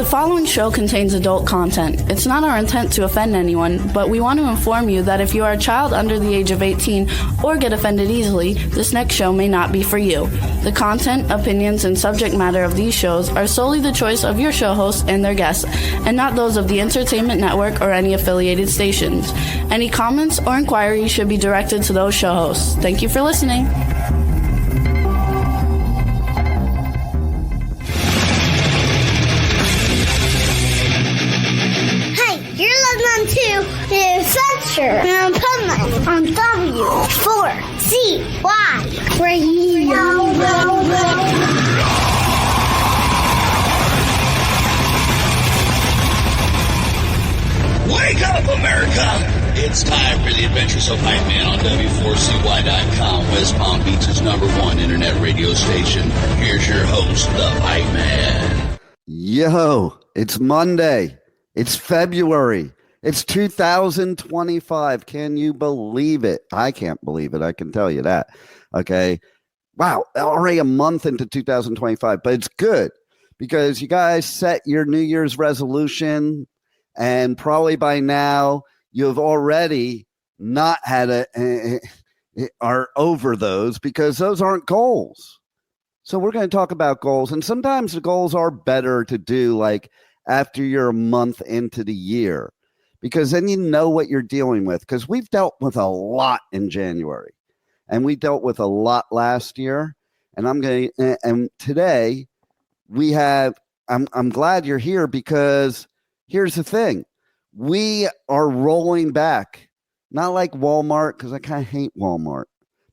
The following show contains adult content. It's not our intent to offend anyone, but we want to inform you that if you are a child under the age of 18 or get offended easily, this next show may not be for you. The content, opinions, and subject matter of these shows are solely the choice of your show hosts and their guests, and not those of the Entertainment Network or any affiliated stations. Any comments or inquiries should be directed to those show hosts. Thank you for listening. To the Adventures of Pipeman on W4CY Radio. Wake up, America! It's time for the Adventures of Pipeman on W4CY.com, West Palm Beach's #1 internet radio station. Here's your host, the Pipeman. Yo, it's Monday. It's February. It's 2025. Can you believe it? I can't believe it. I can tell you that. Okay. Wow. Already a month into 2025, but it's good because you guys set your New Year's resolution, and probably by now you've already not had are over those because those aren't goals. So we're going to talk about goals, and sometimes the goals are better to do like after you're a month into the year, because then you know what you're dealing with. Because we've dealt with a lot in January, and we dealt with a lot last year. And and today we have. I'm glad you're here, because here's the thing: we are rolling back. Not like Walmart, because I kind of hate Walmart,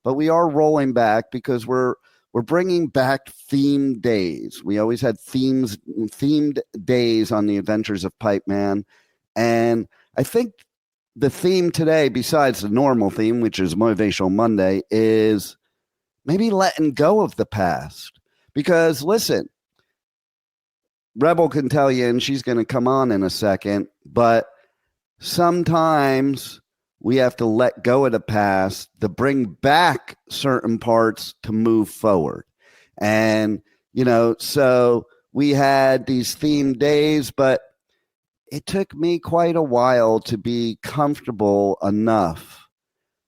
but we are rolling back because we're bringing back themed days. We always had themed days on the Adventures of Pipeman, and I think the theme today, besides the normal theme, which is Motivational Monday, is maybe letting go of the past. Because listen, Rebel can tell you, and she's going to come on in a second, but sometimes we have to let go of the past to bring back certain parts to move forward. And, so we had these themed days, but it took me quite a while to be comfortable enough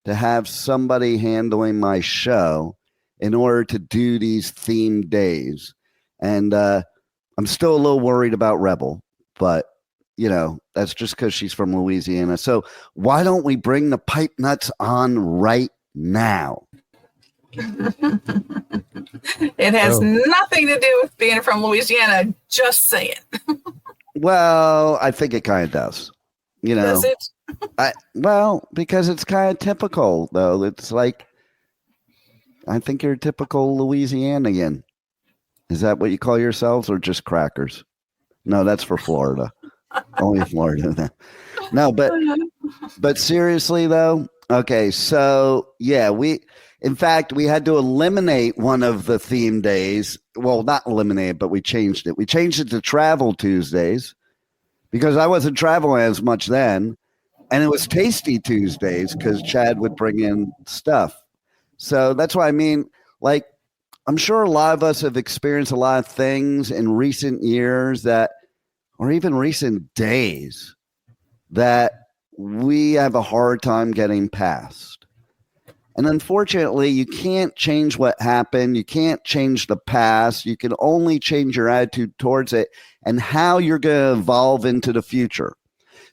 to have somebody handling my show in order to do these themed days. And I'm still a little worried about Rebel, but, that's just because she's from Louisiana. So why don't we bring the pipe nuts on right now? It has nothing to do with being from Louisiana, just saying. Well, I think it kind of does. Does it? Because it's kind of typical, though. It's like, I think you're a typical Louisianian. Is that what you call yourselves, or just crackers? No, that's for Florida. Only Florida. No, but seriously, though. Okay, so yeah, in fact, we had to eliminate one of the theme days. Well, not eliminate it, but we changed it. We changed it to Travel Tuesdays because I wasn't traveling as much then. And it was Tasty Tuesdays because Chad would bring in stuff. So that's what I mean. Like, I'm sure a lot of us have experienced a lot of things in recent years or even recent days, that we have a hard time getting past. And unfortunately, you can't change what happened. You can't change the past. You can only change your attitude towards it and how you're going to evolve into the future.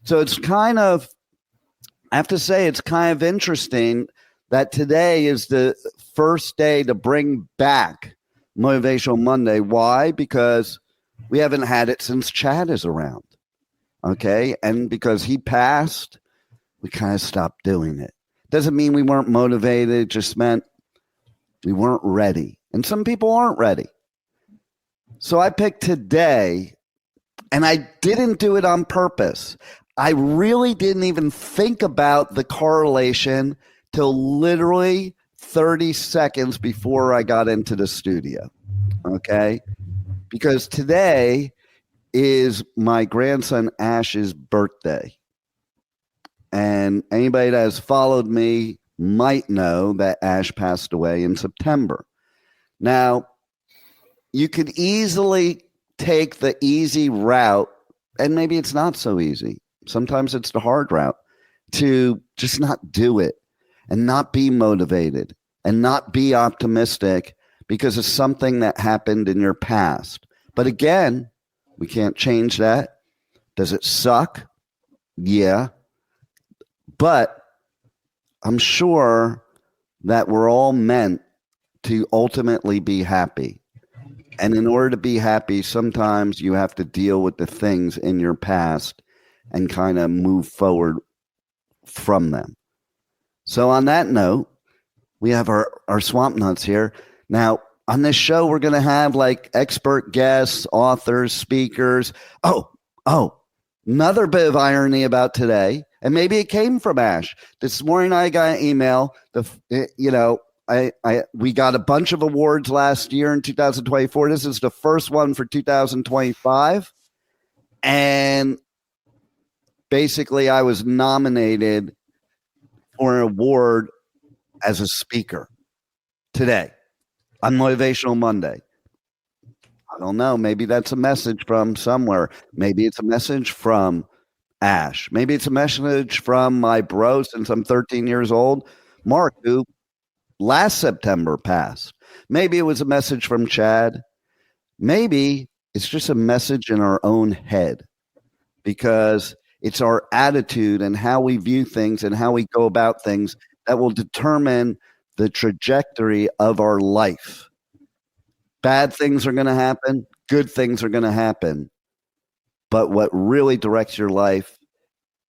So it's kind of, I have to say, it's kind of interesting that today is the first day to bring back Motivational Monday. Why? Because we haven't had it since Chad is around. Okay? And because he passed, we kind of stopped doing it. Doesn't mean we weren't motivated. It just meant we weren't ready. And some people aren't ready. So I picked today, and I didn't do it on purpose. I really didn't even think about the correlation till literally 30 seconds before I got into the studio. Okay? Because today is my grandson Ash's birthday. And anybody that has followed me might know that Ash passed away in September. Now, you could easily take the easy route, and maybe it's not so easy. Sometimes it's the hard route to just not do it and not be motivated and not be optimistic because of something that happened in your past. But again, we can't change that. Does it suck? Yeah. But I'm sure that we're all meant to ultimately be happy. And in order to be happy, sometimes you have to deal with the things in your past and kind of move forward from them. So on that note, we have our swamp nuts here. Now, on this show, we're going to have like expert guests, authors, speakers. Oh, another bit of irony about today, and maybe it came from Ash. This morning I got an email. We got a bunch of awards last year in 2024. This is the first one for 2025. And basically I was nominated for an award as a speaker today on Motivational Monday. I don't know. Maybe that's a message from somewhere. Maybe it's a message from Ash. Maybe it's a message from my bro since I'm 13 years old, Mark, who last September passed. Maybe it was a message from Chad. Maybe it's just a message in our own head, because it's our attitude and how we view things and how we go about things that will determine the trajectory of our life. Bad things are going to happen. Good things are going to happen. But what really directs your life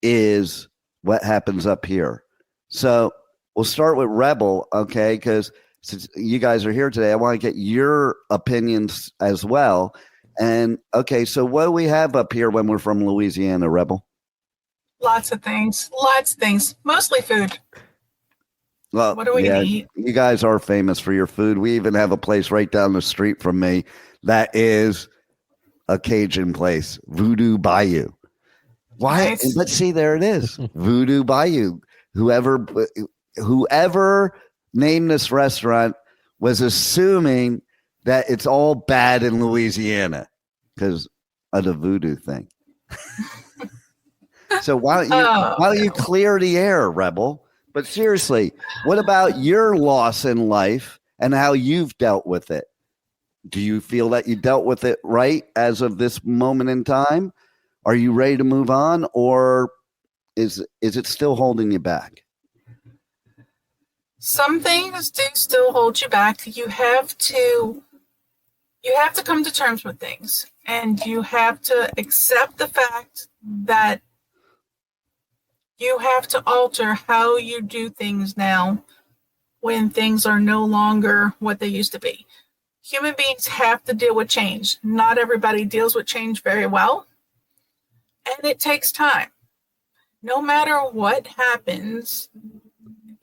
is what happens up here. So we'll start with Rebel, okay? Because since you guys are here today, I want to get your opinions as well. And, okay, so what do we have up here when we're from Louisiana, Rebel? Lots of things. Mostly food. Well, what are we going to eat? You guys are famous for your food. We even have a place right down the street from me that is a Cajun place, Voodoo Bayou. Why? Nice. Let's see, there it is, Voodoo Bayou. Whoever named this restaurant was assuming that it's all bad in Louisiana of the voodoo thing. So why don't you clear the air, Rebel? But seriously, what about your loss in life and how you've dealt with it? Do you feel that you dealt with it right as of this moment in time? Are you ready to move on, or is it still holding you back? Some things do still hold you back. You have to come to terms with things, and you have to accept the fact that you have to alter how you do things now when things are no longer what they used to be. Human beings have to deal with change. Not everybody deals with change very well, and it takes time. No matter what happens,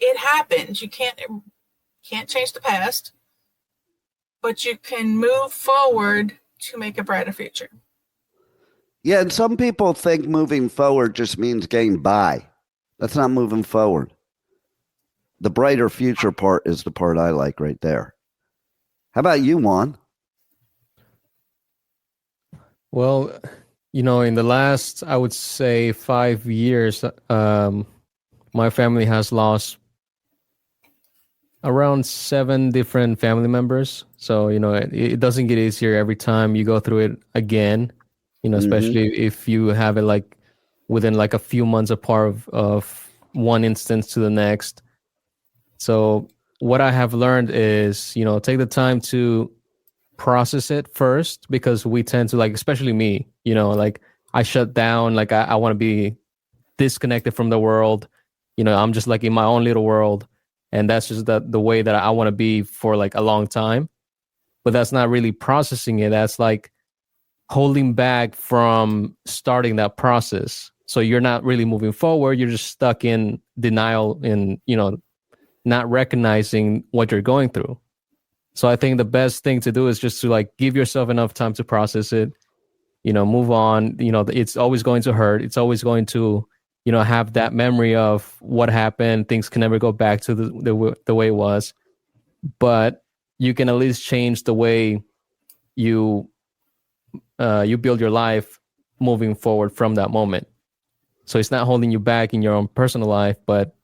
it happens. You can't change the past, but you can move forward to make a brighter future. Yeah, and some people think moving forward just means getting by. That's not moving forward. The brighter future part is the part I like right there. How about you, Juan? Well, in the last, I would say 5 years, my family has lost around 7 different family members. So, it doesn't get easier every time you go through it again, especially if you have it like within like a few months apart of one instance to the next. So what I have learned is, take the time to process it first, because we tend to, like, especially me, like I shut down, like I want to be disconnected from the world. I'm just like in my own little world. And that's just the way that I want to be for like a long time. But that's not really processing it. That's like holding back from starting that process. So you're not really moving forward. You're just stuck in denial and, not recognizing what you're going through. So I think the best thing to do is just to like give yourself enough time to process it, move on. It's always going to hurt. It's always going to, have that memory of what happened. Things can never go back to the way it was, but you can at least change the way you you build your life moving forward from that moment. So it's not holding you back in your own personal life, but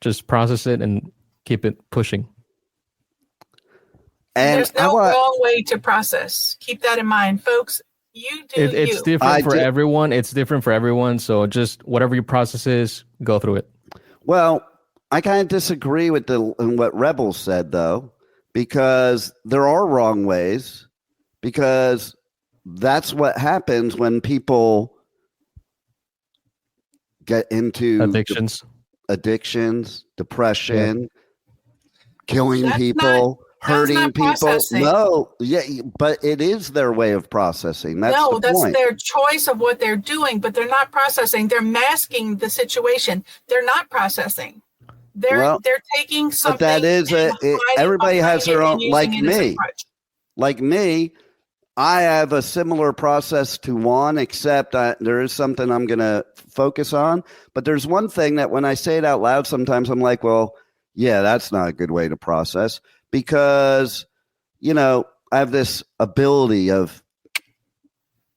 just process it and keep it pushing. And there's no wrong way to process. Keep that in mind, folks. You do it's different for everyone. It's different for everyone. So just whatever your process is, go through it. Well, I kind of disagree with what Rebel said, though, because there are wrong ways, because that's what happens when people get into addictions, depression, killing people. Hurting people. Processing. No, yeah, but it is their way of processing. That's their choice of what they're doing, but they're not processing. They're masking the situation. They're not processing. They're taking something. But that is everybody has their own. Like me, I have a similar process to Juan, except there is something I'm going to focus on. But there's one thing that when I say it out loud, sometimes I'm like, well, yeah, that's not a good way to process. Because, I have this ability of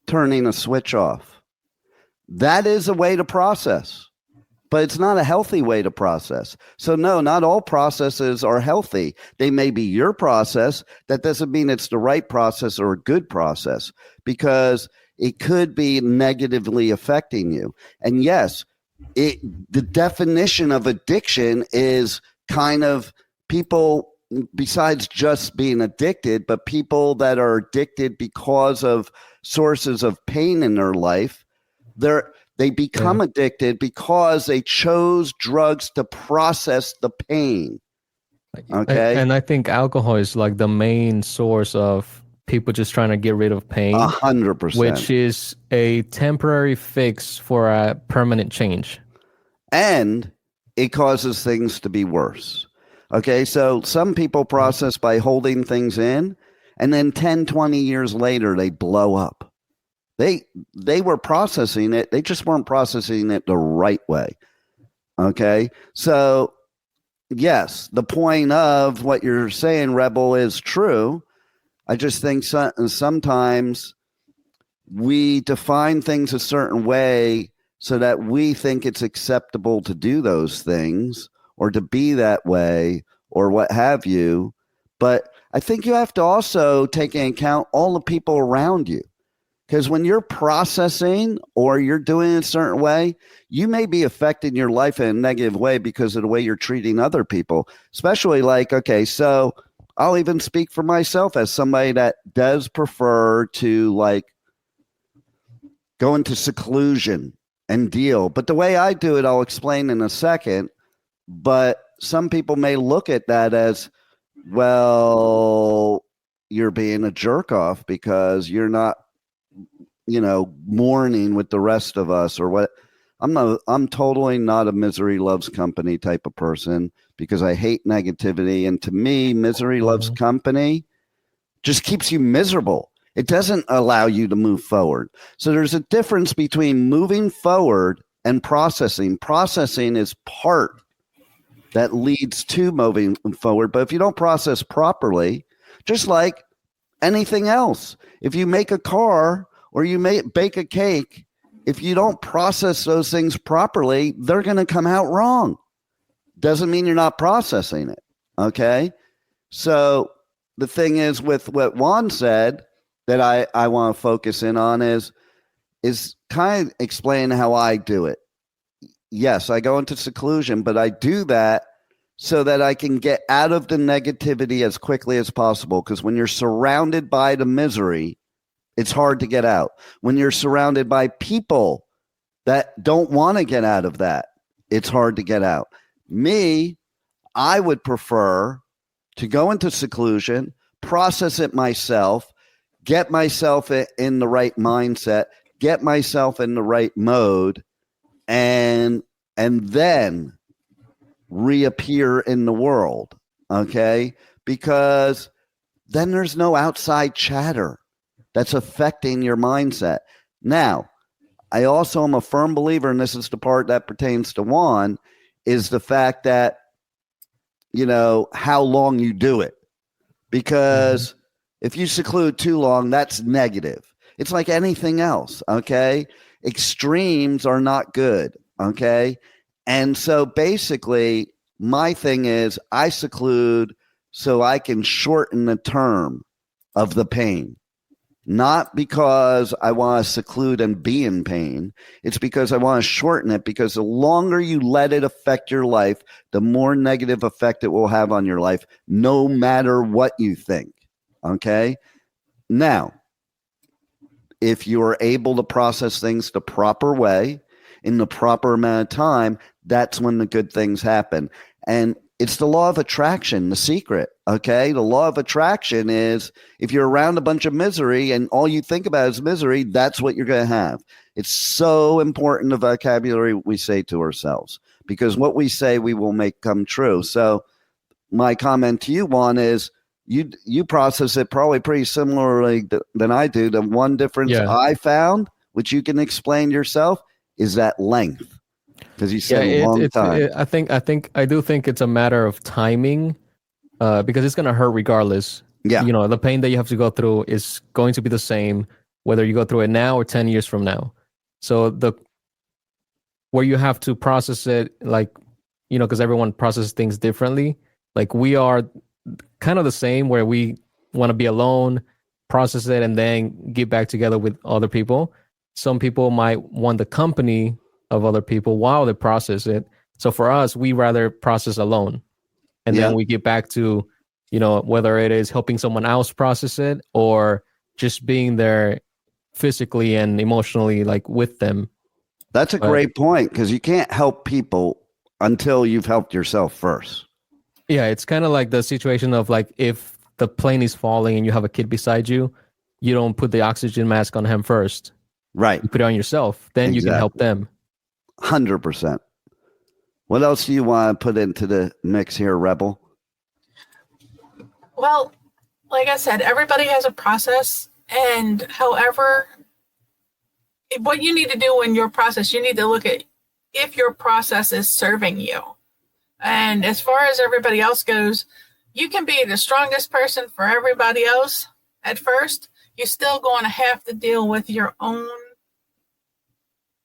turning a switch off. That is a way to process, but it's not a healthy way to process. So no, not all processes are healthy. They may be your process. That doesn't mean it's the right process or a good process, because it could be negatively affecting you. And yes, the definition of addiction is kind of people, besides just being addicted, but people that are addicted because of sources of pain in their life, they become addicted because they chose drugs to process the pain. Okay. And I think alcohol is like the main source of people just trying to get rid of pain. 100%. Which is a temporary fix for a permanent change. And it causes things to be worse. Okay, so some people process by holding things in, and then 10, 20 years later, they blow up. They were processing it. They just weren't processing it the right way. Okay, so yes, the point of what you're saying, Rebel, is true. I just think sometimes we define things a certain way so that we think it's acceptable to do those things, or to be that way, or what have you. But I think you have to also take into account all the people around you. Because when you're processing or you're doing it a certain way, you may be affecting your life in a negative way because of the way you're treating other people. Especially so I'll even speak for myself as somebody that does prefer to go into seclusion and deal. But the way I do it, I'll explain in a second. But some people may look at that as, well, you're being a jerk off because you're not, mourning with the rest of us, or what. I'm totally not a misery loves company type of person, because I hate negativity. And to me, misery loves company just keeps you miserable. It doesn't allow you to move forward. So there's a difference between moving forward and processing. Processing is part that leads to moving forward. But if you don't process properly, just like anything else, if you make a car or you bake a cake, if you don't process those things properly, they're going to come out wrong. Doesn't mean you're not processing it. Okay. So the thing is, with what Juan said that I want to focus in on is kind of explain how I do it. Yes, I go into seclusion, but I do that so that I can get out of the negativity as quickly as possible. Because when you're surrounded by the misery, it's hard to get out. When you're surrounded by people that don't want to get out of that, it's hard to get out. Me, I would prefer to go into seclusion, process it myself, get myself in the right mindset, get myself in the right mode, and then reappear in the world, okay? Because then there's no outside chatter that's affecting your mindset. Now, I also am a firm believer, and this is the part that pertains to Juan, is the fact that, how long you do it. Because If you seclude too long, that's negative. It's like anything else, okay? Extremes are not good, okay? And so basically, my thing is I seclude so I can shorten the term of the pain. Not because I want to seclude and be in pain. It's because I want to shorten it, because the longer you let it affect your life, the more negative effect it will have on your life, no matter what you think. Okay? Now, if you are able to process things the proper way, in the proper amount of time, that's when the good things happen. And it's the law of attraction, the secret, okay? The law of attraction is if you're around a bunch of misery and all you think about is misery, that's what you're going to have. It's so important, the vocabulary we say to ourselves, because what we say we will make come true. So my comment to you, Juan, is you process it probably pretty similarly than I do. The one difference I found, which you can explain yourself, is that length. Because you said a long time. I do think it's a matter of timing, because it's gonna hurt regardless. Yeah. You know, the pain that you have to go through is going to be the same whether you go through it now or 10 years from now. So where you have to process it, like, you know, because everyone processes things differently. Like we are kind of the same, where we want to be alone, process it, and then get back together with other people. Some people might want the company of other people while they process it. So for us, we rather process alone, and then we get back to, you know, whether it is helping someone else process it or just being there physically and emotionally, like with them. That's a great point, because you can't help people until you've helped yourself first. Yeah, it's kind of like the situation of like if the plane is falling and you have a kid beside you, you don't put the oxygen mask on him first. Right. You put it on yourself, then you can help them. 100%. What else do you want to put into the mix here, Rebel? Well, like I said, everybody has a process, and however, what you need to do in your process, you need to look at if your process is serving you. And as far as everybody else goes, you can be the strongest person for everybody else at first. You're still going to have to deal with your own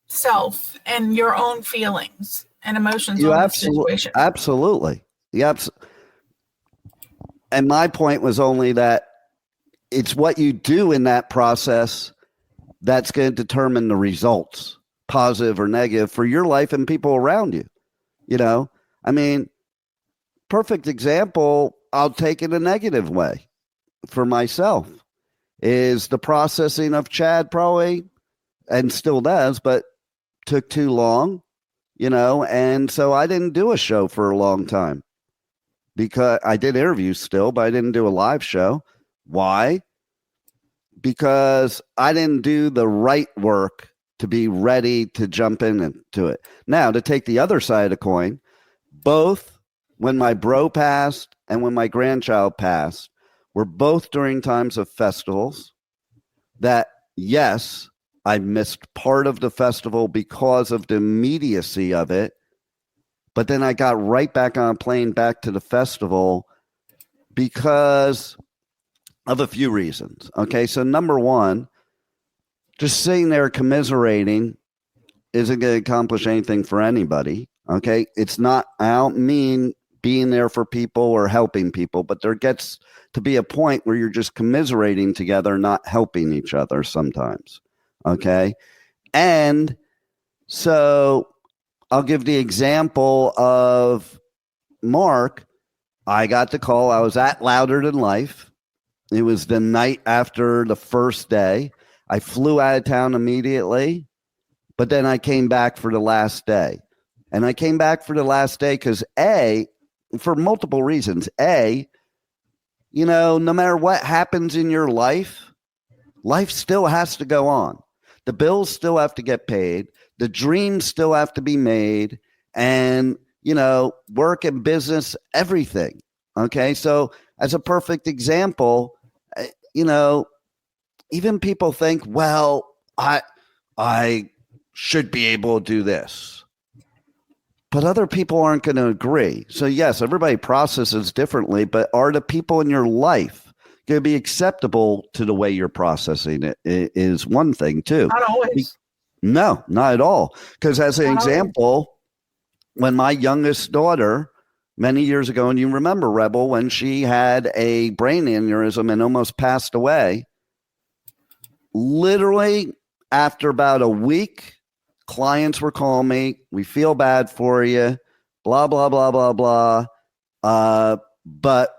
self and your own feelings and emotions on the situation. Absolutely. Yep. And my point was only that it's what you do in that process that's going to determine the results, positive or negative, for your life and people around you. You know, I mean, perfect example, I'll take it a negative way for myself, is the processing of Chad probably, and still does, but took too long, you know, and so I didn't do a show for a long time, because I did interviews still, but I didn't do a live show. Why? Because I didn't do the right work to be ready to jump into it. Now, to take the other side of the coin, both when my bro passed and when my grandchild passed were both during times of festivals that, yes, I missed part of the festival because of the immediacy of it, but then I got right back on a plane back to the festival because of a few reasons. Okay, so number one, just sitting there commiserating isn't going to accomplish anything for anybody. Okay, it's not, I don't mean being there for people or helping people, but there gets to be a point where you're just commiserating together, not helping each other sometimes. Okay, and so I'll give the example of Mark. I got the call. I was at Louder Than Life. It was the night after the first day. I flew out of town immediately, but then I came back for the last day. And I came back for the last day because for multiple reasons. You know, no matter what happens in your life, life still has to go on. The bills still have to get paid. The dreams still have to be made. And, you know, work and business, everything. Okay. So as a perfect example, you know, even people think, well, I should be able to do this. But other people aren't going to agree. So, yes, everybody processes differently, but are the people in your life going to be acceptable to the way you're processing it is one thing too. Not always. No, not at all. Because as an Not example, when my youngest daughter, many years ago, and you remember, Rebel, when she had a brain aneurysm and almost passed away, literally after about a week, clients were calling me, we feel bad for you, blah, blah, blah, blah, blah. But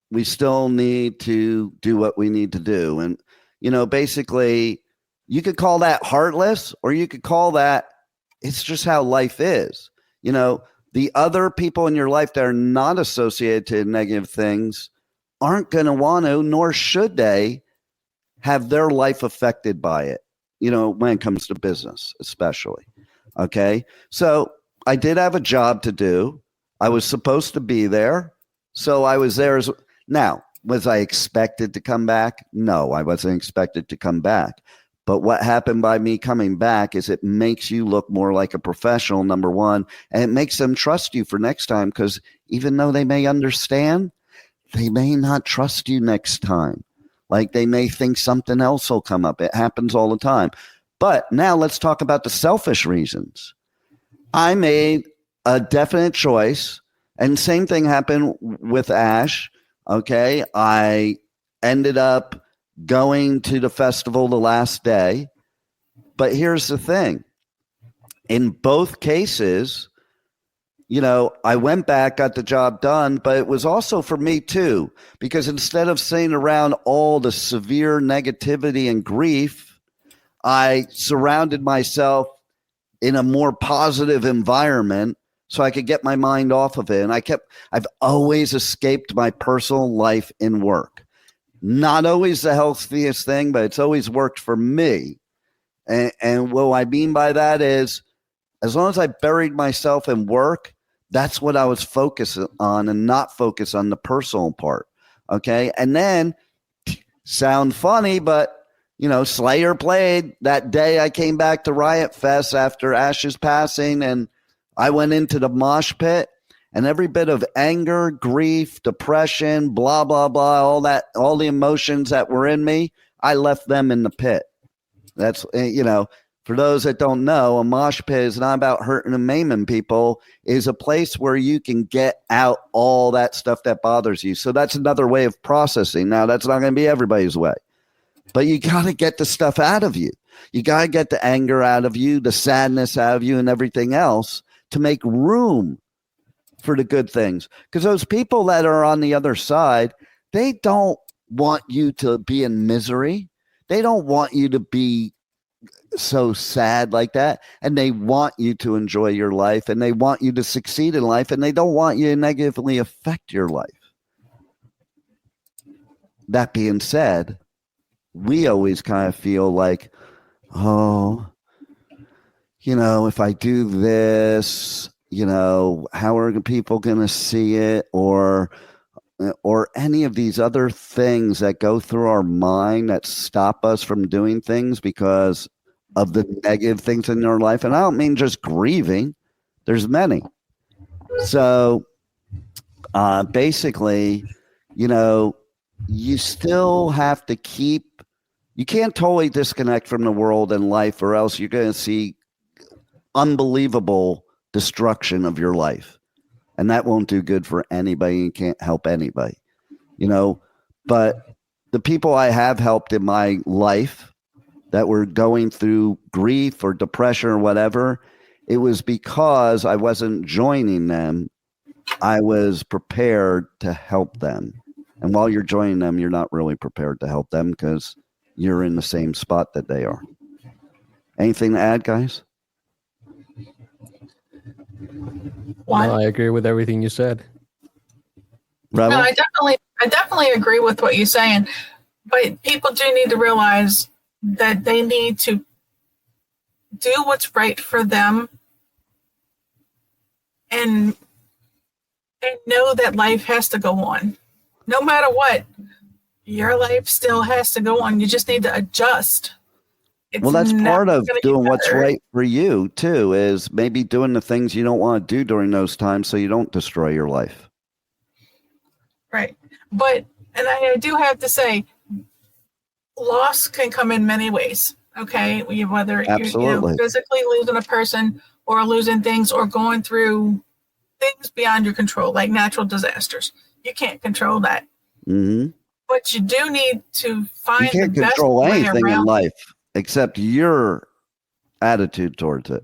we still need to do what we need to do. And, basically, you could call that heartless, or you could call that it's just how life is. The other people in your life that are not associated to negative things aren't going to want to, nor should they, have their life affected by it, when it comes to business, especially. Okay. So I did have a job to do. I was supposed to be there. So I was there. Now, was I expected to come back? No, I wasn't expected to come back. But what happened by me coming back is it makes you look more like a professional, number one, and it makes them trust you for next time, because even though they may understand, they may not trust you next time. Like they may think something else will come up. It happens all the time. But now let's talk about the selfish reasons. I made a definite choice, and same thing happened with Ash. Okay. I ended up going to the festival the last day. But here's the thing. In both cases, I went back, got the job done, but it was also for me too, because instead of sitting around all the severe negativity and grief, I surrounded myself in a more positive environment so I could get my mind off of it. And I've always escaped my personal life in work. Not always the healthiest thing, but it's always worked for me. And what I mean by that is, as long as I buried myself in work, that's what I was focused on, and not focus on the personal part. Okay. And then, sound funny, but Slayer played that day I came back to Riot Fest after Ash's passing, and I went into the mosh pit, and every bit of anger, grief, depression, blah, blah, blah, all the emotions that were in me, I left them in the pit. That's, for those that don't know, a mosh pit is not about hurting and maiming people. It is a place where you can get out all that stuff that bothers you. So that's another way of processing. Now, that's not going to be everybody's way, but you got to get the stuff out of you. You got to get the anger out of you, the sadness out of you, and everything else to make room for the good things. Because those people that are on the other side, they don't want you to be in misery. They don't want you to be so sad like that, and they want you to enjoy your life, and they want you to succeed in life, and they don't want you to negatively affect your life. That being said, we always kind of feel like, if I do this, how are people going to see it, or any of these other things that go through our mind that stop us from doing things because of the negative things in your life. And I don't mean just grieving. There's many. So basically, you still have to you can't totally disconnect from the world and life, or else you're going to see unbelievable destruction of your life. And that won't do good for anybody. You can't help anybody, but the people I have helped in my life that were going through grief or depression or whatever, it was because I wasn't joining them. I was prepared to help them. And while you're joining them, you're not really prepared to help them because you're in the same spot that they are. Anything to add, guys? No, I agree with everything you said. No, Rebel? I definitely agree with what you're saying, but people do need to realize that they need to do what's right for them, and know that life has to go on. No matter what, your life still has to go on. You just need to adjust. Well, that's part of doing what's right for you, too, is maybe doing the things you don't want to do during those times so you don't destroy your life. Right. But And I do have to say, loss can come in many ways. Okay, whether Absolutely. you're physically losing a person, or losing things, or going through things beyond your control, like natural disasters. You can't control that. Mm-hmm. But you do need to find You can't the best control way anything in around life except your attitude towards it.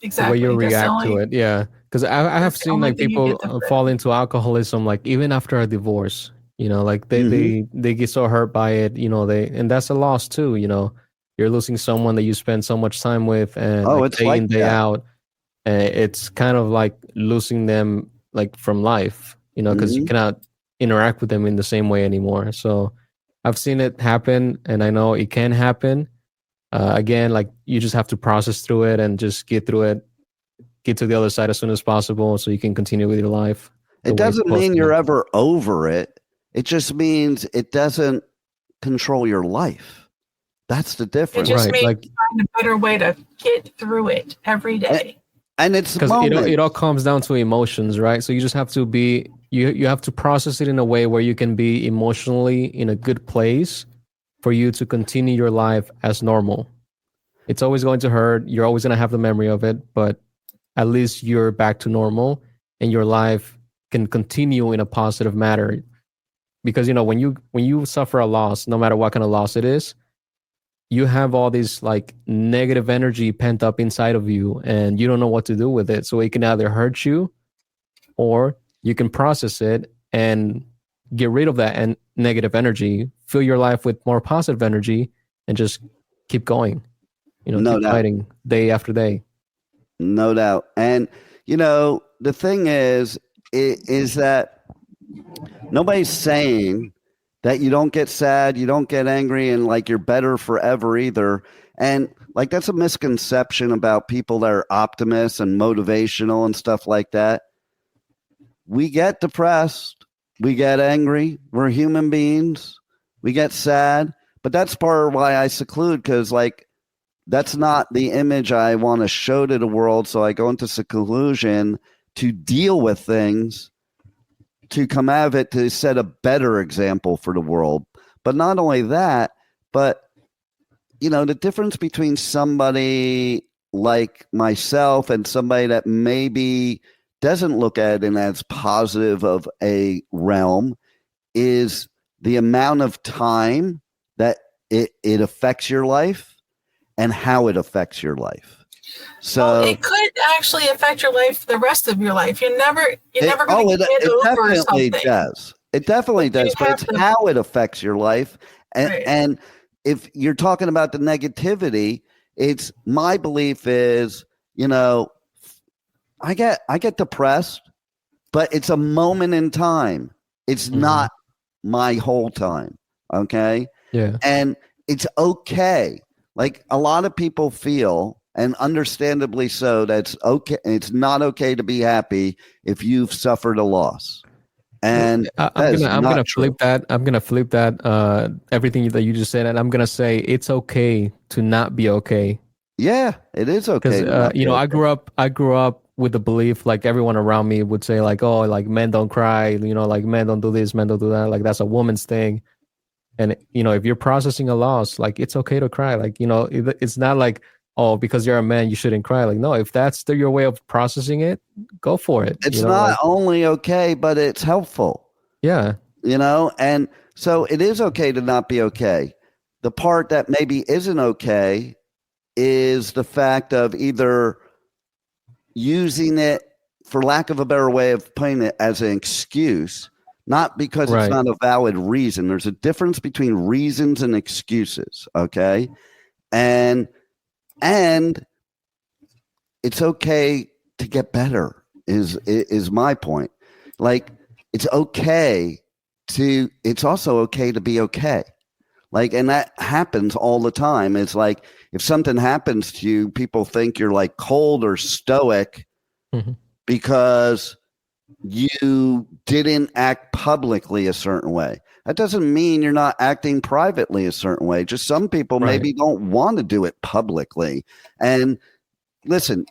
exactly The way you That's the react only- to it. Yeah. Because I have That's the seen only like thing you people get to fall into alcoholism, like even after a divorce, like they get so hurt by it, and that's a loss too, you're losing someone that you spend so much time with and It's day like in, day that. out. And it's kind of like losing them like from life, because you cannot interact with them in the same way anymore. So I've seen it happen, and I know it can happen. Again, like you just have to process through it and just get through it, get to the other side as soon as possible so you can continue with your life. It doesn't mean you're ever over it. It just means it doesn't control your life. That's the It difference. just Right, means like- you find a better way to get through it every day. And it's Because moments. it all comes down to emotions, right? So you just have to be you have to process it in a way where you can be emotionally in a good place for you to continue your life as normal. It's always going to hurt. You're always going to have the memory of it, but at least you're back to normal and your life can continue in a positive manner. Because when you suffer a loss, no matter what kind of loss it is, you have all this like negative energy pent up inside of you and you don't know what to do with it. So it can either hurt you or you can process it and get rid of that and negative energy, fill your life with more positive energy and just keep going, No keep doubt. fighting day after day. No doubt. And, the thing is that nobody's saying that you don't get sad, you don't get angry, and like you're better forever either. And like that's a misconception about people that are optimists and motivational and stuff like that. We get depressed, we get angry, we're human beings, we get sad, but that's part of why I seclude, because like that's not the image I want to show to the world. So I go into seclusion to deal with things, to come out of it, to set a better example for the world. But not only that, but the difference between somebody like myself and somebody that maybe doesn't look at it in as positive of a realm is the amount of time that it affects your life and how it affects your life. So it could actually affect your life, the rest of your life. You're never going to get over something. Does. It definitely does, but it's how it affects your life. And, Right. and if you're talking about the negativity, it's my belief is, I get depressed, but it's a moment in time. It's not my whole time. Okay. Yeah. And it's okay. Like a lot of people feel, and understandably so, that's okay. It's not okay to be happy if you've suffered a loss. And I'm gonna flip that. I'm gonna flip that. Everything that you just said, and I'm gonna say it's okay to not be okay. Yeah, it is okay. Because I grew up with the belief, like everyone around me would say, like, oh, like men don't cry, like men don't do this, men don't do that, like that's a woman's thing. And if you're processing a loss, like it's okay to cry. Like it's not like, oh, because you're a man you shouldn't cry. Like no, if that's your way of processing it, go for it. It's not only okay, but it's helpful. Yeah. And so it is okay to not be okay. The part that maybe isn't okay is the fact of either using it, for lack of a better way of putting it, as an excuse, not because it's not a valid reason. There's a difference between reasons and excuses, okay? And it's okay to get better is my point. Like it's also okay to be okay. Like, and that happens all the time. It's like if something happens to you, people think you're like cold or stoic because you didn't act publicly a certain way. That doesn't mean you're not acting privately a certain way. Just some people maybe don't want to do it publicly. And listen,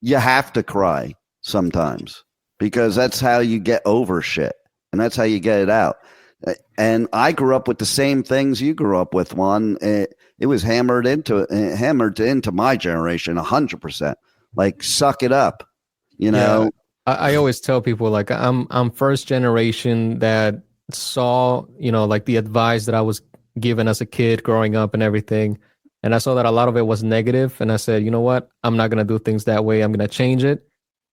you have to cry sometimes because that's how you get over shit and that's how you get it out. And I grew up with the same things you grew up with. One, it was hammered into my generation 100%. Like, suck it up, you know. I always tell people, like, I'm first generation that saw, you know, like the advice that I was given as a kid growing up and everything. And I saw that a lot of it was negative. And I said, you know what? I'm not going to do things that way. I'm going to change it.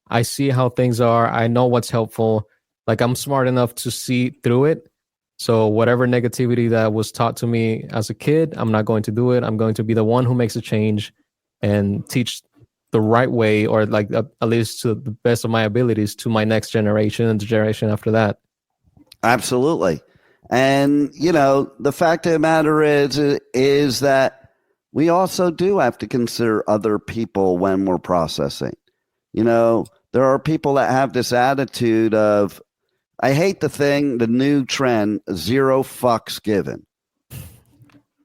I see how things are. I know what's helpful. Like, I'm smart enough to see through it. So whatever negativity that was taught to me as a kid, I'm not going to do it. I'm going to be the one who makes a change and teach the right way, or like at least to the best of my abilities, to my next generation and the generation after that. Absolutely. And, you know, the fact of the matter is that we also do have to consider other people when we're processing. You know, there are people that have this attitude of, I hate the new trend, 0 fucks given.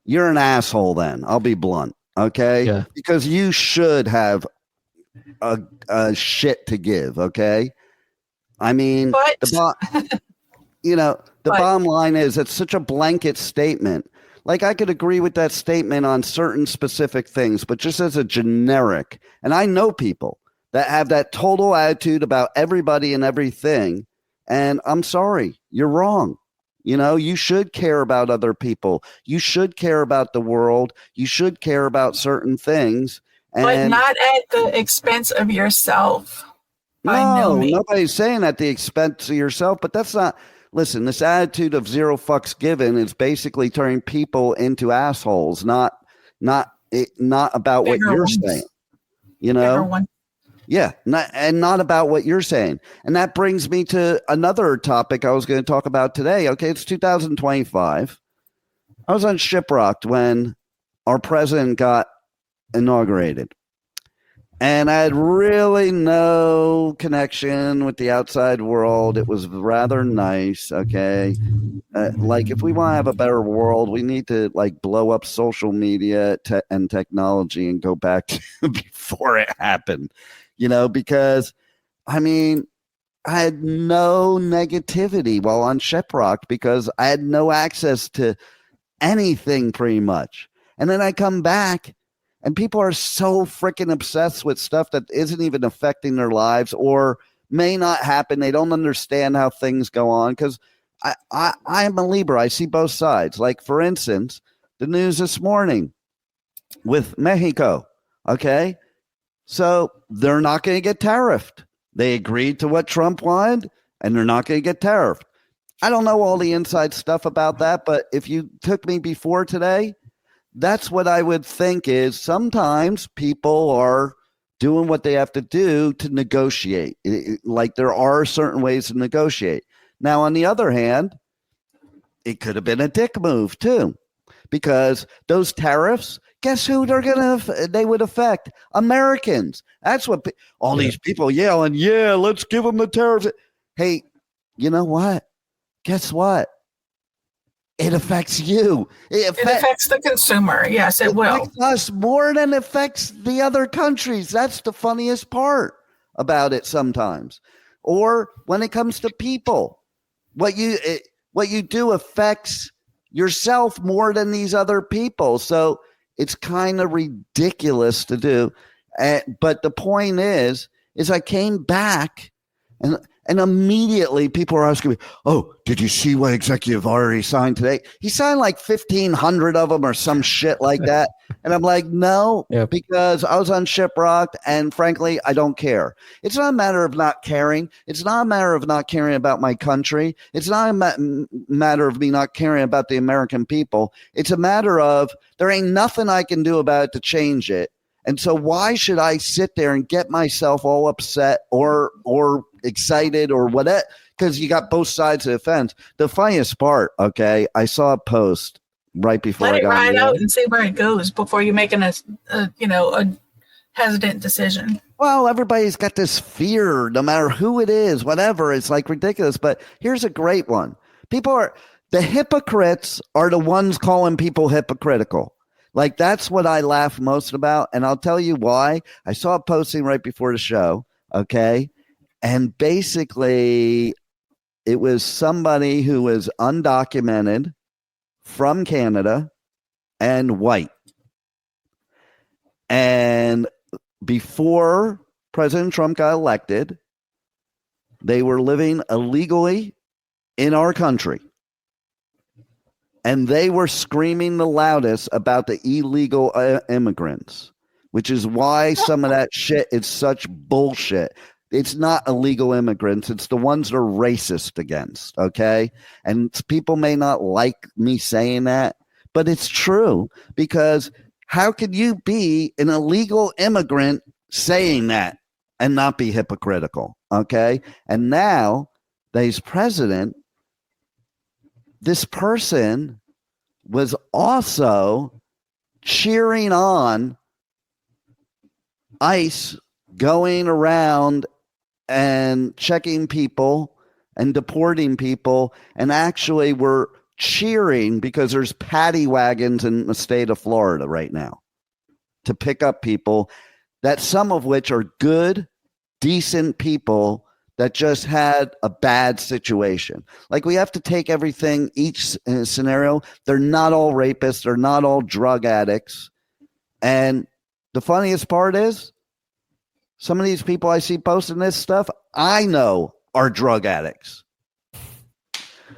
You're an asshole then. I'll be blunt. Okay. Yeah. Because you should have a shit to give. Okay. I mean, the bottom line is it's such a blanket statement. Like, I could agree with that statement on certain specific things, but just as a generic, and I know people that have that total attitude about everybody and everything. And I'm sorry, you're wrong. You know, you should care about other people. You should care about the world. You should care about certain things. But not at the expense of yourself. No, nobody's saying at the expense of yourself, but that's not. Listen, this attitude of 0 fucks given is basically turning people into assholes, not about what you're saying. You know? Yeah, not about what you're saying. And that brings me to another topic I was going to talk about today. Okay, it's 2025. I was on Shiprocked when our president got inaugurated. And I had really no connection with the outside world. It was rather nice, okay? Like, if we want to have a better world, we need to, like, blow up social media and technology and go back to before it happened. You know, because, I mean, I had no negativity while on Shiprocked because I had no access to anything pretty much. And then I come back and people are so freaking obsessed with stuff that isn't even affecting their lives or may not happen. They don't understand how things go on because I'm a Libra. I see both sides. Like, for instance, the news this morning with Mexico, okay? So they're not going to get tariffed. They agreed to what Trump wanted, and they're not going to get tariffed. I don't know all the inside stuff about that, but if you took me before today, that's what I would think is sometimes people are doing what they have to do to negotiate. Like, there are certain ways to negotiate. Now, on the other hand, it could have been a dick move too, because those tariffs, guess who they would affect? Americans. That's what all these people yelling, yeah, let's give them the tariffs. Hey, you know what? Guess what? It affects you. It affects the consumer. Yes, it will. Affects us more than it affects the other countries. That's the funniest part about it sometimes. Or when it comes to people, what you do affects yourself more than these other people. So it's kind of ridiculous to do. But the point is I came back and immediately people are asking me, oh, did you see what executive already signed today? He signed like 1,500 of them or some shit like that. And I'm like, no, because I was on Shiprocked and frankly, I don't care. It's not a matter of not caring. It's not a matter of not caring about my country. It's not a matter of me not caring about the American people. It's a matter of there ain't nothing I can do about it to change it. And so why should I sit there and get myself all upset or excited or whatever? Because you got both sides of the fence. The funniest part, okay, I saw a post right before I got let it ride out and see where it goes before you're making a hesitant decision. Well, everybody's got this fear, no matter who it is, whatever. It's like ridiculous. But here's a great one. The hypocrites are the ones calling people hypocritical. Like, that's what I laugh most about. And I'll tell you why. I saw a posting right before the show. Okay. And basically it was somebody who was undocumented from Canada and white. And before President Trump got elected, they were living illegally in our country. And they were screaming the loudest about the illegal immigrants, which is why some of that shit is such bullshit. It's not illegal immigrants. It's the ones they're racist against, okay? And people may not like me saying that, but it's true, because how could you be an illegal immigrant saying that and not be hypocritical, okay? And now, he's president. This person was also cheering on ICE going around and checking people and deporting people, and actually were cheering because there's paddy wagons in the state of Florida right now to pick up people, that some of which are good, decent people that just had a bad situation. Like, we have to take everything, each scenario. They're not all rapists. They're not all drug addicts. And the funniest part is, some of these people I see posting this stuff, I know are drug addicts.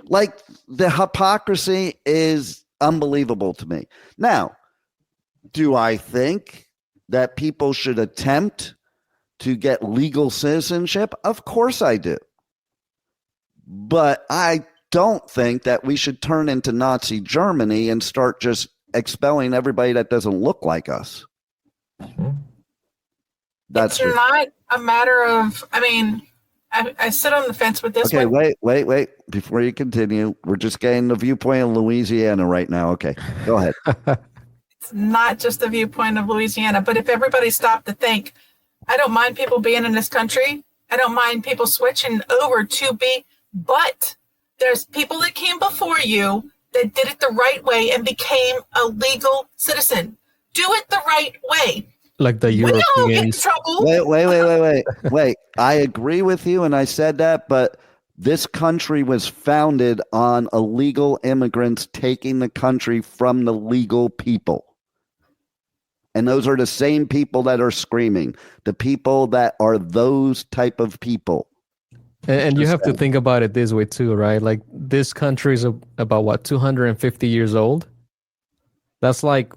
Like, the hypocrisy is unbelievable to me. Now, do I think that people should attempt to get legal citizenship? Of course I do. But I don't think that we should turn into Nazi Germany and start just expelling everybody that doesn't look like us. That's it's not a matter of, I mean, I sit on the fence with this. Okay, one. wait. Before you continue, we're just getting the viewpoint of Louisiana right now. Okay, go ahead. It's not just the viewpoint of Louisiana, but if everybody stopped to think, I don't mind people being in this country. I don't mind people switching over to be, but there's people that came before you that did it the right way and became a legal citizen. Do it the right way. Like the We don't get in Europeans. trouble. Wait. I agree with you, and I said that, but this country was founded on illegal immigrants taking the country from the legal people. And those are the same people that are screaming, the people that are those type of people. And you have to think about it this way too, right? Like, this country is about what, 250 years old? That's like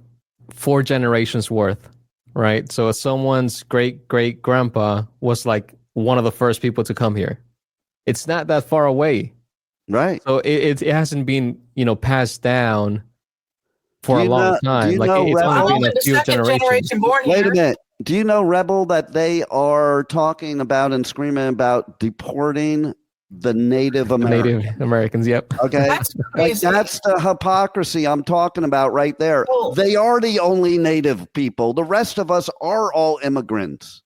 4 generations worth, right? So someone's great grandpa was like one of the first people to come here. It's not that far away, right? So it hasn't been, passed down for a long time. Like, it's only been a few generations. Wait a minute. Do you know, Rebel, that they are talking about and screaming about deporting the Native Americans? Native Americans, yep. Okay. That's the hypocrisy I'm talking about right there. Oh. They are the only Native people. The rest of us are all immigrants.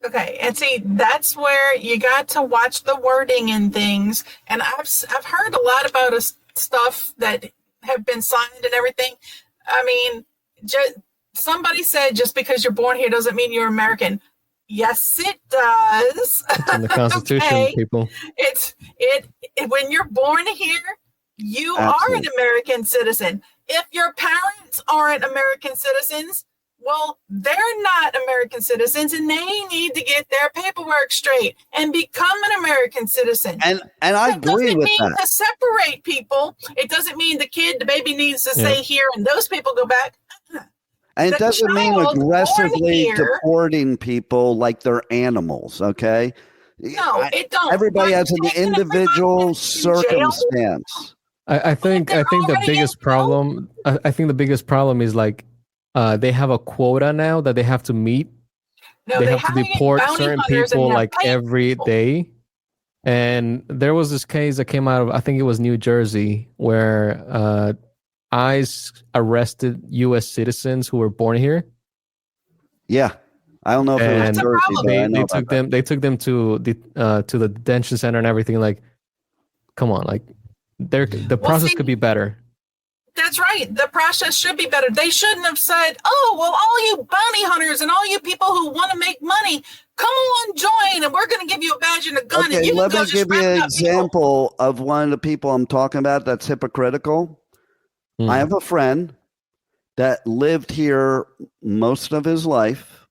Okay, and see, that's where you got to watch the wording and things. And I've heard a lot about stuff that have been signed and everything. I mean, somebody said just because you're born here doesn't mean you're American. Yes, it does. It's in the Constitution, okay. People. It's when you're born here, you are an American citizen. If your parents aren't American citizens, well, they're not American citizens, and they need to get their paperwork straight and become an American citizen. And I agree with that. It doesn't mean to separate people. It doesn't mean the baby needs to stay here and those people go back. And it doesn't mean aggressively deporting people like they're animals, okay? No, it don't. Everybody has an individual circumstance. I think the biggest problem. I think the biggest problem is like they have a quota now that they have to meet. No, they have to deport certain people like every day. And there was this case that came out of, I think it was New Jersey, where ICE arrested U.S. citizens who were born here. Yeah, I don't know if it was Jersey, but they took them to the detention center and everything. Like, come on, like the process could be better. That's right. The process should be better. They shouldn't have said, "Oh, well, all you bounty hunters and all you people who want to make money, come on, join, and we're going to give you a badge and a gun, and Okay, you can let go me just give you round an up people. example of one of the people I'm talking about that's hypocritical. I have a friend that lived here most of his life.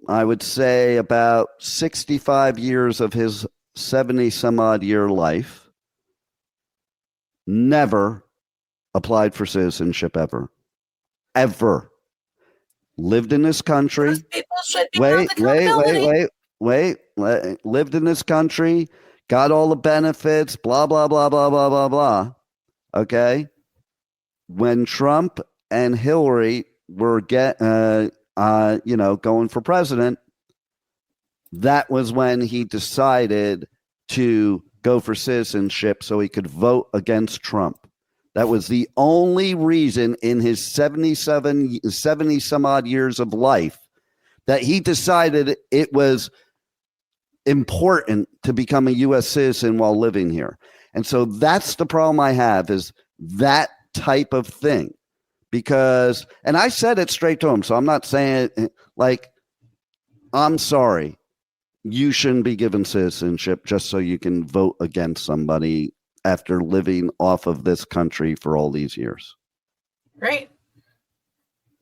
I would say about 65 years of his 70 some odd year life. Never applied for citizenship ever. Ever. Lived in this country. Those people should be held accountability. Wait. Lived in this country, got all the benefits, blah, blah, blah, blah, blah, blah, blah. Okay? When Trump and Hillary were going for president, that was when he decided to go for citizenship so he could vote against Trump. That was the only reason in his 70 some odd years of life that he decided it was important to become a U.S. citizen while living here. And so that's the problem I have, is that type of thing. Because, and I said it straight to him, so I'm not saying it like, I'm sorry, you shouldn't be given citizenship just so you can vote against somebody after living off of this country for all these years. Right.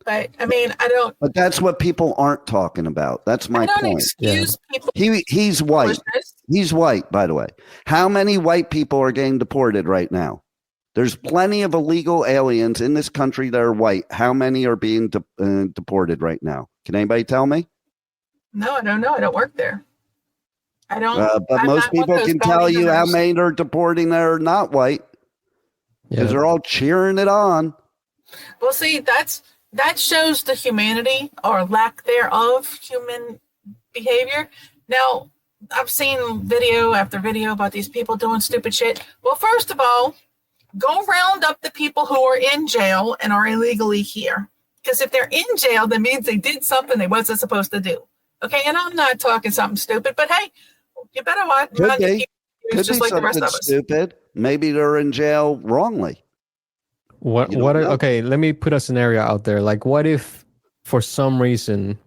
But I mean, I don't. But that's what people aren't talking about. That's my I don't point. excuse people. He's white. Foolishness. He's white, by the way. How many white people are getting deported right now? There's plenty of illegal aliens in this country that are white. How many are being deported right now? Can anybody tell me? No, I don't know. I don't work there. I don't. But I'm most not one people of those can tell bounty you how hunters. many are deporting that are not white, because they're all cheering it on. Well, see, that shows the humanity or lack thereof human behavior. Now, I've seen video after video about these people doing stupid shit. Well, first of all, go round up the people who are in jail and are illegally here. Because if they're in jail, that means they did something they wasn't supposed to do. Okay, and I'm not talking something stupid, but hey, you better watch. Could be Just like the rest something of us. stupid. Maybe they're in jail wrongly. Okay, let me put a scenario out there. Like, what if for some reason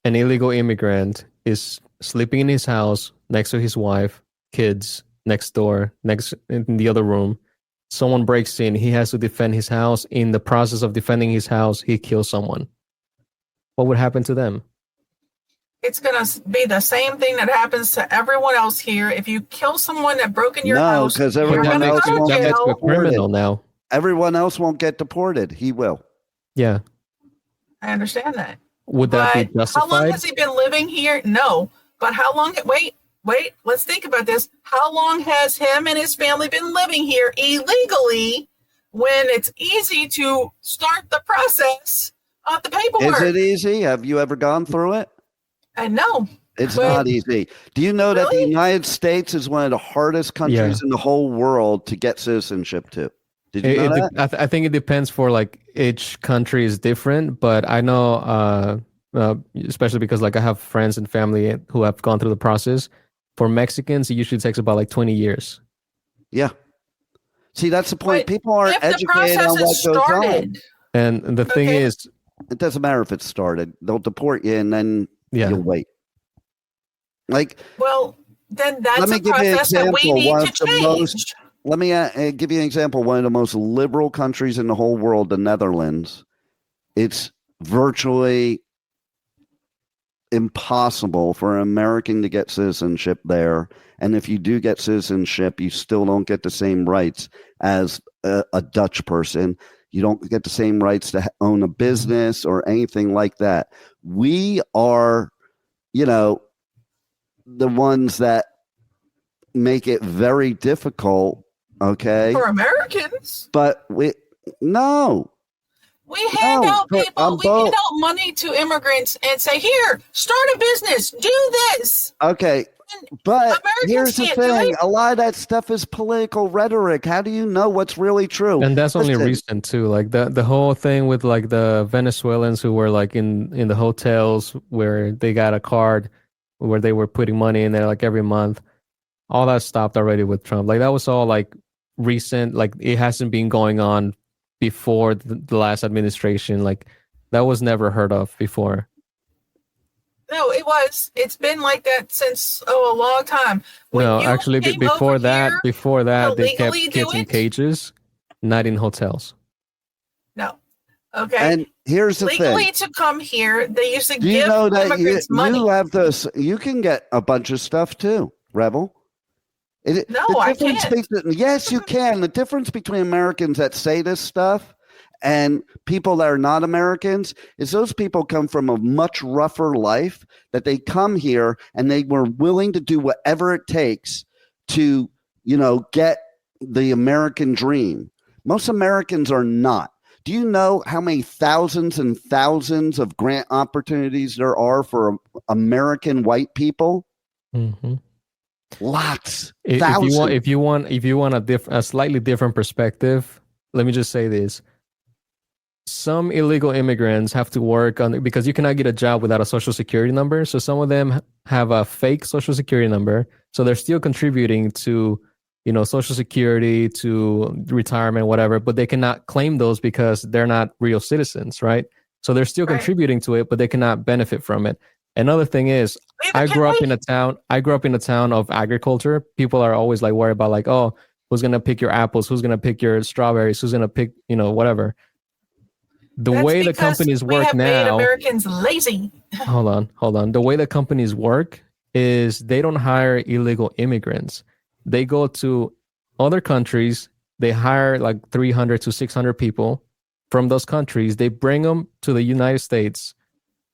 an illegal immigrant is sleeping in his house next to his wife, kids, next door, next in the other room. Someone breaks in, he has to defend his house. In the process of defending his house, he kills someone. What would happen to them? It's going to be the same thing that happens to everyone else here. If you kill someone that broke in your house, because you're everyone going else to go won't to get jail. That's a criminal now. Everyone else won't get deported. He will. Yeah. I understand that. Would that But be justified? how long has he been living here? No. But how long? Wait. Let's think about this. How long has him and his family been living here illegally when it's easy to start the process of the paperwork? Is it easy? Have you ever gone through it? I know. It's not easy. Do you know that the Really? United States is one of the hardest countries in the whole world to get citizenship to? Did you know that? I think it depends for like each country is different, but I know, especially because like I have friends and family who have gone through the process. For Mexicans, it usually takes about like 20 years. Yeah. See, that's the point. But People aren't if the educated process on what is goes on. started, And the thing Okay. is, It doesn't matter if it's started. They'll deport you and then you'll wait. Like, well, then that's let me a give you an process that we example. need One to of the change. most, let me give you an example. One of the most liberal countries in the whole world, the Netherlands, it's virtually impossible for an American to get citizenship there. And if you do get citizenship, you still don't get the same rights as a Dutch person. You don't get the same rights to own a business or anything like that. We are, the ones that make it very difficult. Okay. For Americans, But no. we hand out but people, we hand out money to immigrants and say, here, start a business, do this. Okay. But Americans here's the can't do thing. it. A lot of that stuff is political rhetoric. How do you know what's really true? and that's only Listen, recent too. Like the whole thing with like the Venezuelans who were like in the hotels where they got a card where they were putting money in there like every month. All that stopped already with Trump. Like that was all like recent. Like it hasn't been going on before the last administration. Like that was never heard of before. No, it was. It's been like that since a long time. When No, you actually, came before over that, here before that, they kept illegally kids do in it? cages, not in hotels. No. Okay. And here's the Legally thing. to come here, they used to Do you give know that immigrants money. you have this? You can get a bunch of stuff too, Rebel. No, the I difference can't. yes, you can. The difference between Americans that say this stuff and people that are not Americans is those people come from a much rougher life, that they come here and they were willing to do whatever it takes to, get the American dream. Most Americans are not. Do you know how many thousands and thousands of grant opportunities there are for American white people? Mm-hmm. Lots. If you want a slightly different perspective, let me just say this. Some illegal immigrants have to work on because you cannot get a job without a social security number. So some of them have a fake social security number. So they're still contributing to, social security, to retirement, whatever, but they cannot claim those because they're not real citizens, right? So they're still contributing to it, but they cannot benefit from it. Another thing is, I grew up in a town of agriculture. People are always like worried about like, oh, who's going to pick your apples? Who's going to pick your strawberries? Who's going to pick, whatever. That's way the companies work now. Made Americans lazy. Hold on. The way the companies work is they don't hire illegal immigrants. They go to other countries. They hire like 300 to 600 people from those countries. They bring them to the United States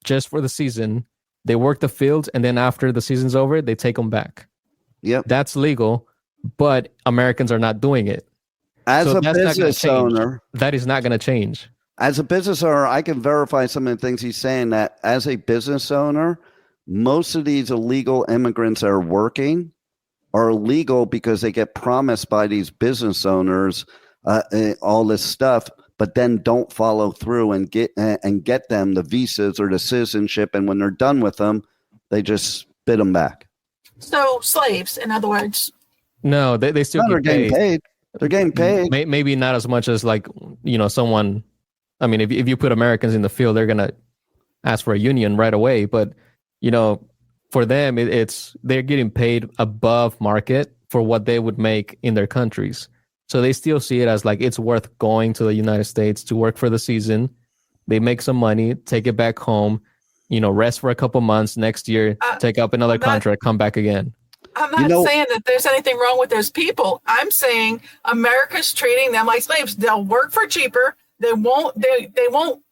just for the season. They work the fields, and then after the season's over, they take them back. Yep. That's legal, but Americans are not doing it. As a business owner, that is not going to change. As a business owner, I can verify some of the things he's saying, that as a business owner, most of these illegal immigrants that are working are illegal because they get promised by these business owners all this stuff, but then don't follow through and get them the visas or the citizenship. And when they're done with them, they just spit them back. So slaves, in other words. No, they still get paid. They're getting paid. Maybe not as much as like, someone. I mean, if you put Americans in the field, they're going to ask for a union right away. But, for them, they're getting paid above market for what they would make in their countries. So they still see it as like it's worth going to the United States to work for the season. They make some money, take it back home, rest for a couple months. Next year, take up another contract, come back again. I'm not saying that there's anything wrong with those people. I'm saying America's treating them like slaves. They'll work for cheaper. They won't. They won't.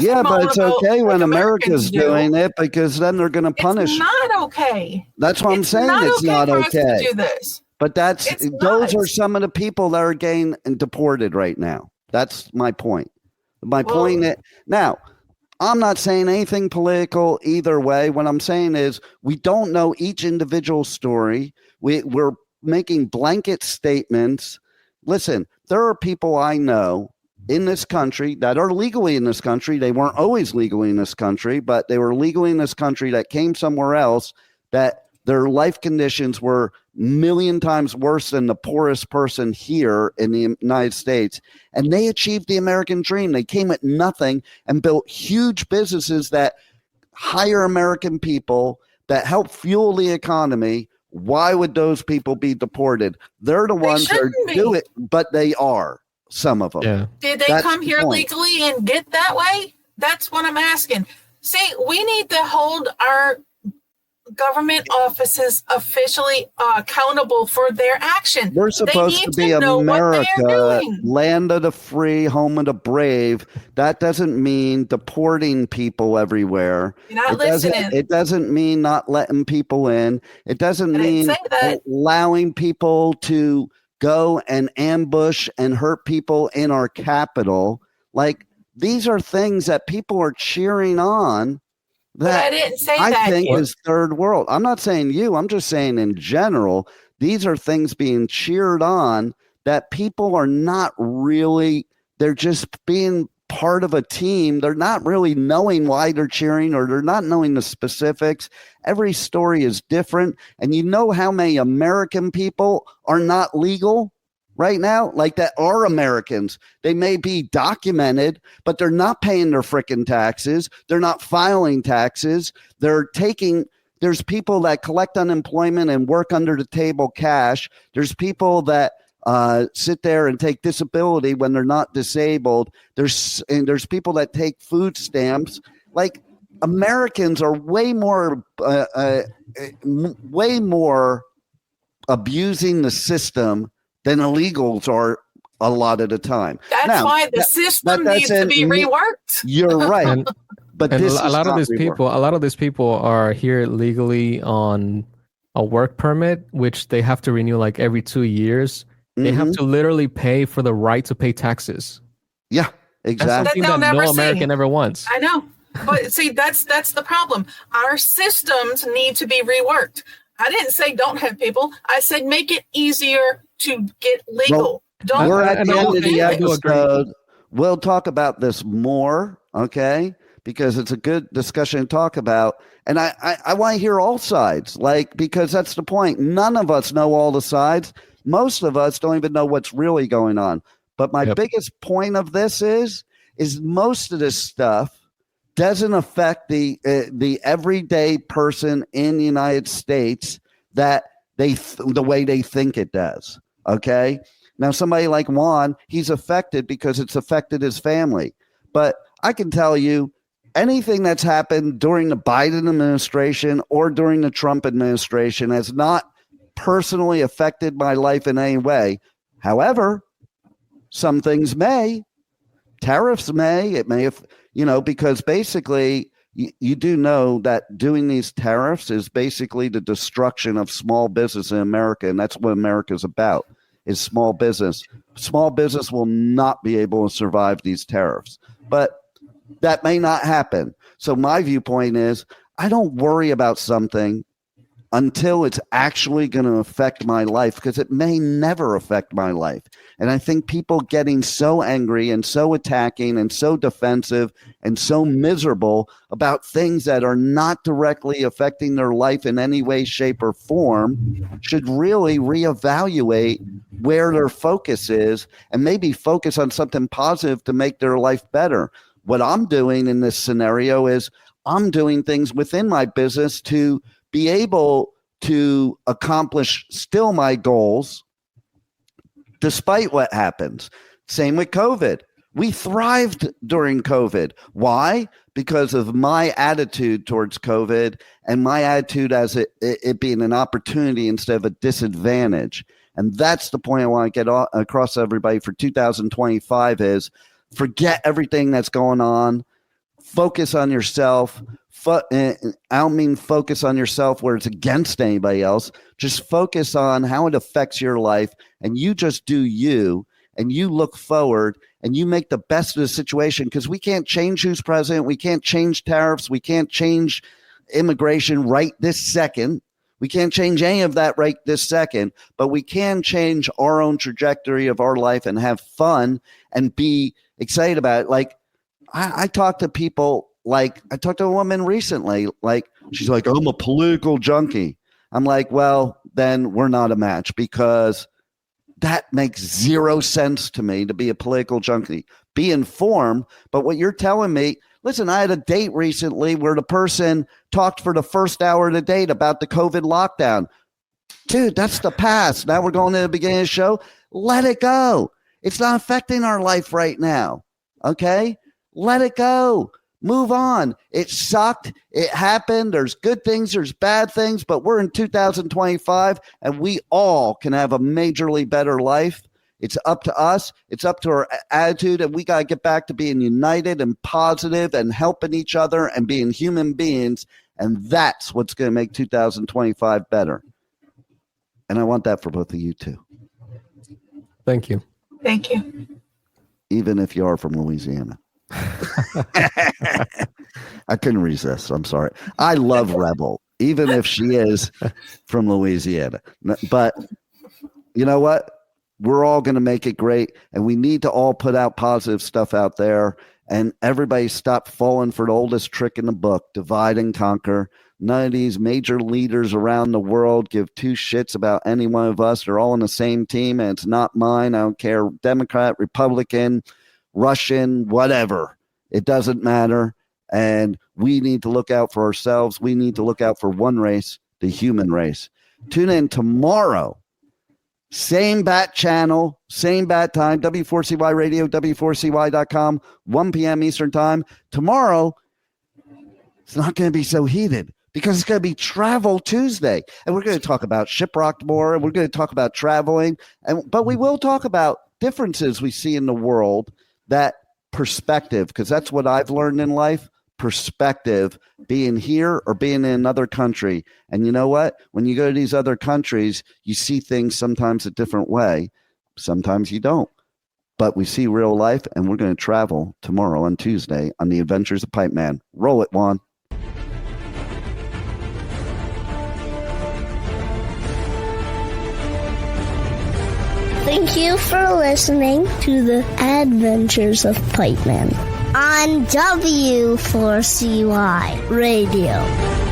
Yeah, but it's okay when America's doing it, because then they're going to punish. It's not okay. That's what I'm saying. It's not okay. For us to do this. But those are some of the people that are getting deported right now. That's my point. Point that now, I'm not saying anything political either way. What I'm saying is we don't know each individual story. We're making blanket statements. Listen, there are people I know in this country that are legally in this country. They weren't always legally in this country, but they were legally in this country that came somewhere else, that their life conditions were a million times worse than the poorest person here in the United States. And they achieved the American dream. They came at nothing and built huge businesses that hire American people, that help fuel the economy. Why would those people be deported? They're the ones that do it, but they are. Some of them. Yeah. Did they come here legally and get that way? That's what I'm asking. See, we need to hold our government offices officially accountable for their action. We're supposed to be America, land of the free, home of the brave. That doesn't mean deporting people everywhere. You're not listening. It doesn't mean not letting people in. It doesn't mean allowing people to go and ambush and hurt people in our capital. Like, these are things that people are cheering on. That I didn't say I think is third world. I'm not saying you. I'm just saying in general, these are things being cheered on that people are not really, they're just being part of a team. They're not really knowing why they're cheering, or they're not knowing the specifics. Every story is different. And you know how many American people are not legal? right now, like that are Americans. They may be documented, but they're not paying their frickin' taxes. They're not filing taxes. There's people that collect unemployment and work under the table cash. There's people that sit there and take disability when they're not disabled. There's people that take food stamps. Like, Americans are way more abusing the system than illegals are a lot of the time. That's why the system needs to be reworked. You're right. But and this a lot of these reworked. people are here legally on a work permit, which they have to renew like every 2 years. They have to literally pay for the right to pay taxes. Yeah, exactly. That's something that no American ever wants. I know. But see, that's the problem. Our systems need to be reworked. I didn't say don't have people. I said make it easier to get legal. We're at the end of the episode. We'll talk about this more, okay? Because it's a good discussion to talk about. And I want to hear all sides, like, because that's the point. None of us know all the sides. Most of us don't even know what's really going on. But my biggest point of this is most of this stuff doesn't affect the everyday person in the United States that the way they think it does. Okay. Now, somebody like Juan, he's affected because it's affected his family. But I can tell you, anything that's happened during the Biden administration or during the Trump administration has not personally affected my life in any way. However, some things may. Tariffs may. It may have, because basically you do know that doing these tariffs is basically the destruction of small business in America. And that's what America's about, is small business. Small business will not be able to survive these tariffs. But that may not happen. So my viewpoint is I don't worry about something until it's actually going to affect my life, because it may never affect my life. And I think people getting so angry and so attacking and so defensive and so miserable about things that are not directly affecting their life in any way, shape, or form should really reevaluate where their focus is and maybe focus on something positive to make their life better. What I'm doing in this scenario is I'm doing things within my business to be able to accomplish still my goals despite what happens. Same with COVID. We thrived during COVID. Why? Because of my attitude towards COVID and my attitude as it being an opportunity instead of a disadvantage. And that's the point I want to get across to everybody for 2025 is forget everything that's going on. Focus on yourself. I don't mean focus on yourself where it's against anybody else. Just focus on how it affects your life, and you just do you, and you look forward, and you make the best of the situation, because we can't change who's president. We can't change tariffs. We can't change immigration right this second. We can't change any of that right this second, but we can change our own trajectory of our life and have fun and be excited about it. Like, I talk to people. Like, I talked to a woman recently, like, she's like, I'm a political junkie. I'm like, well, then we're not a match, because that makes zero sense to me to be a political junkie. Be informed, but what you're telling me, listen, I had a date recently where the person talked for the first hour of the date about the COVID lockdown. Dude, that's the past. Now we're going to the beginning of the show. Let it go. It's not affecting our life right now. Okay? Let it go. Move on. It sucked. It happened. There's good things. There's bad things. But we're in 2025, and we all can have a majorly better life. It's up to us. It's up to our attitude, and we got to get back to being united and positive and helping each other and being human beings. And that's what's going to make 2025 better. And I want that for both of you, too. Thank you. Thank you. Even if you are from Louisiana. I couldn't resist. I'm sorry. I love Rebel, even if she is from Louisiana. But you know what? We're all going to make it great, and we need to all put out positive stuff out there, and everybody stop falling for the oldest trick in the book, divide and conquer. None of these major leaders around the world give two shits about any one of us. They're all on the same team, and it's not mine. I don't care, Democrat, Republican, Russian, whatever. It doesn't matter. And we need to look out for ourselves. We need to look out for one race, the human race. Tune in tomorrow. Same bat channel, same bat time, W4CY Radio, W4CY.com, 1 p.m. Eastern time. Tomorrow, it's not going to be so heated because it's going to be Travel Tuesday. And we're going to talk about shipwrecked more, and we're going to talk about traveling. But we will talk about differences we see in the world, that perspective, because that's what I've learned in life. Perspective, being here or being in another country. And you know what? When you go to these other countries, you see things sometimes a different way. Sometimes you don't. But we see real life, and we're going to travel tomorrow on Tuesday on the Adventures of Pipeman. Roll it, Juan. Thank you for listening to the Adventures of Pipeman on W4CY Radio.